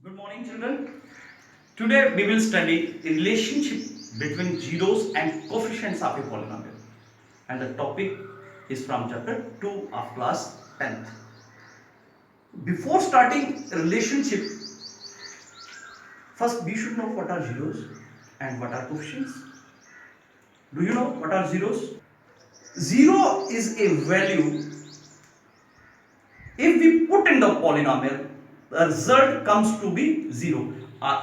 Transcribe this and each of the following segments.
Good morning, children. Today we will study the relationship between zeros and coefficients of a polynomial, and the topic is from chapter 2 of class 10th. Before starting a relationship, first we should know what are zeros and what are coefficients. Do you know what are zeros? Zero is a value. If we put in the polynomial, the result comes to be 0.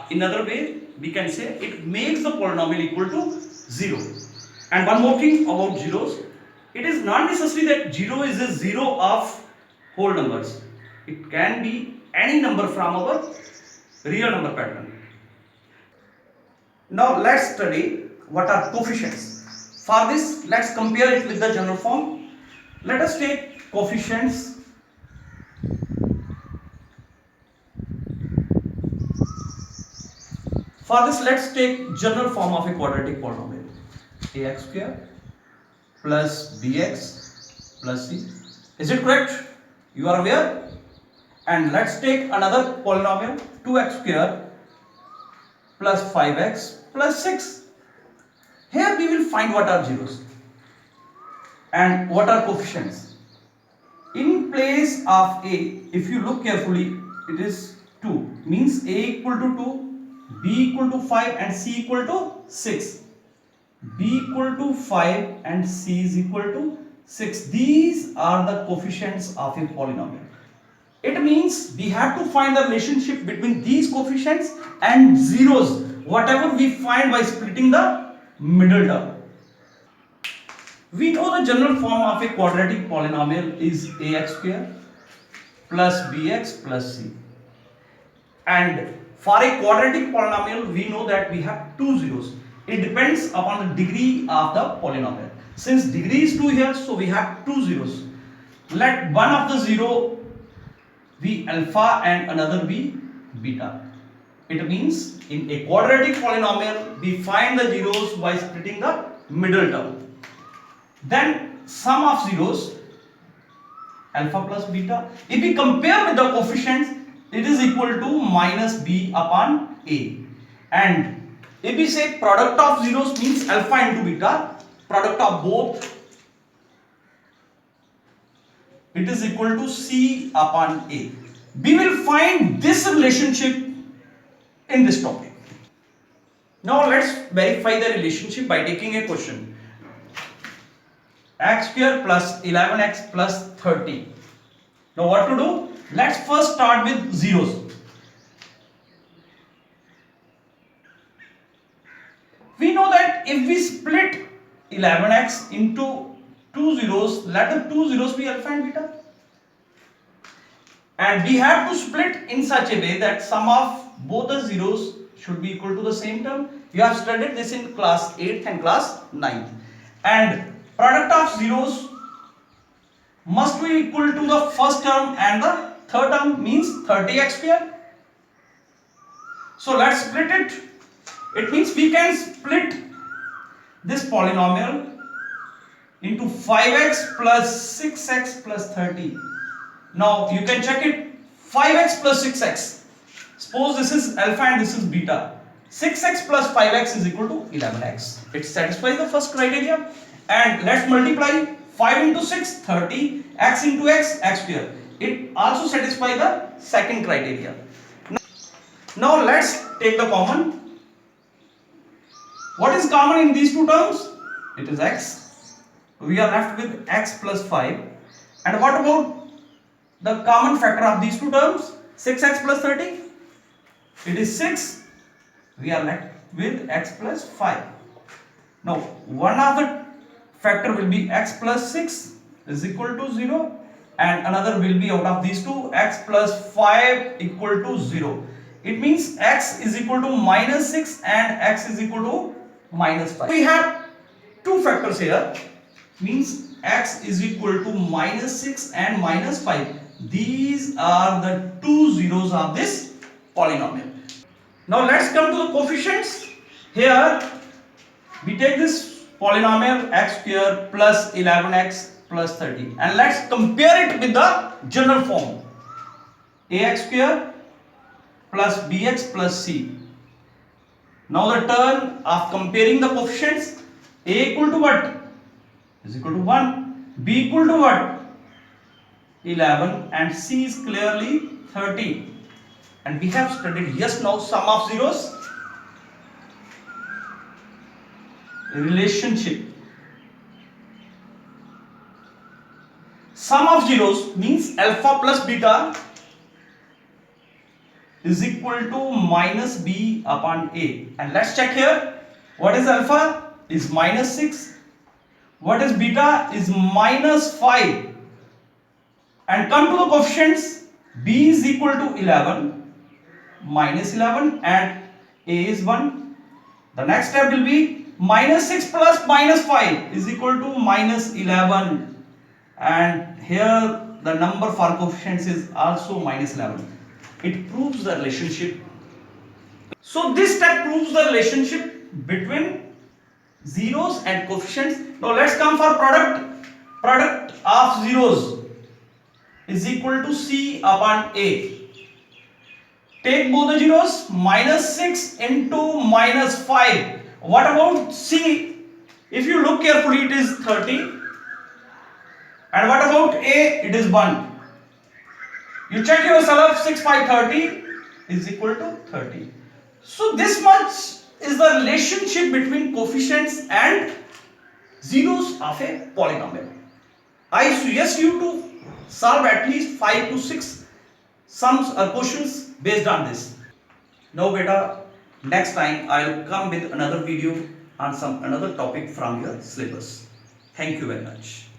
In other way, we can say it makes the polynomial equal to 0. And one more thing about zeros, it is not necessary that 0 is a 0 of whole numbers. It can be any number from our real number pattern. Now let's study what are coefficients. For this, let's compare it with the general form. Let us take coefficients. For this, let's take general form of a quadratic polynomial. Ax square plus bx plus c. Is it correct? You are aware? And let's take another polynomial, 2x square plus 5x plus 6. Here we will find what are zeros and what are coefficients. In place of a, if you look carefully, it is 2. Means a equal to 2. B equal to 5 and C equal to 6. B equal to 5 and C is equal to 6. These are the coefficients of a polynomial. It means we have to find the relationship between these coefficients and zeros, whatever we find by splitting the middle term. We know the general form of a quadratic polynomial is ax square plus bx plus c. And for a quadratic polynomial, we know that we have two zeros. It depends upon the degree of the polynomial. Since degree is 2 here, so we have two zeros. Let one of the zero be alpha and another be beta. It means in a quadratic polynomial, we find the zeros by splitting the middle term. Then sum of zeros, alpha plus beta. If we compare with the coefficients, it is equal to minus b upon a. And if we say product of zeros means alpha into beta, product of both, it is equal to c upon a. We will find this relationship in this topic. Now let's verify the relationship by taking a question. X square plus 11x plus 30. Now what to do? Let's first start with zeros. We know that if we split 11x into two zeros, let the two zeros be alpha and beta. And we have to split in such a way that sum of both the zeros should be equal to the same term. You have studied this in class 8th and class 9th. And product of zeros must be equal to the first term and the third term, means 30x square. So let's split it. It means we can split this polynomial into 5x plus 6x plus 30. Now you can check it. 5x plus 6x. Suppose this is alpha and this is beta. 6x plus 5x is equal to 11x. It satisfies the first criteria. And let's multiply 5 into 6, 30, x into x, x square. It also satisfies the second criteria. Now let's take the common. What is common in these two terms? It is x. We are left with x plus 5. And what about the common factor of these two terms? 6x plus 30. It is 6. We are left with x plus 5. Now one of the factor will be x plus 6 is equal to 0. And another will be out of these two, x plus 5 equal to 0. It means x is equal to minus 6 and x is equal to minus 5. We have two factors here, means x is equal to minus 6 and minus 5. These are the two zeros of this polynomial. Now let's come to the coefficients. Here we take this polynomial x square plus 11x plus 30 and let's compare it with the general form. Ax square plus bx plus c. Now the turn of comparing the coefficients. A equal to what? Is equal to 1. B equal to what? 11 and C is clearly 13. And we have studied just now sum of zeros relationship. Sum of zeros means alpha plus beta is equal to minus b upon a. And let's check here. What is alpha? Is minus 6. What is beta? Is minus 5. And come to the coefficients. B is equal to 11, minus 11, and a is 1. The next step will be minus 6 plus minus 5 is equal to minus 11. And here the number for coefficients is also minus 11. It proves the relationship. So this step proves the relationship between zeros and coefficients. Now let's come for product. Product of zeros is equal to C upon A. Take both the zeros, minus 6 into minus 5. What about C? If you look carefully, it is 30. And what about A? It is 1. You check yourself, 6 by 30 is equal to 30. So this much is the relationship between coefficients and zeros of a polynomial. I suggest you to solve at least 5 to 6 sums or questions based on this. Now beta, next time I will come with another video on some another topic from your syllabus. Thank you very much.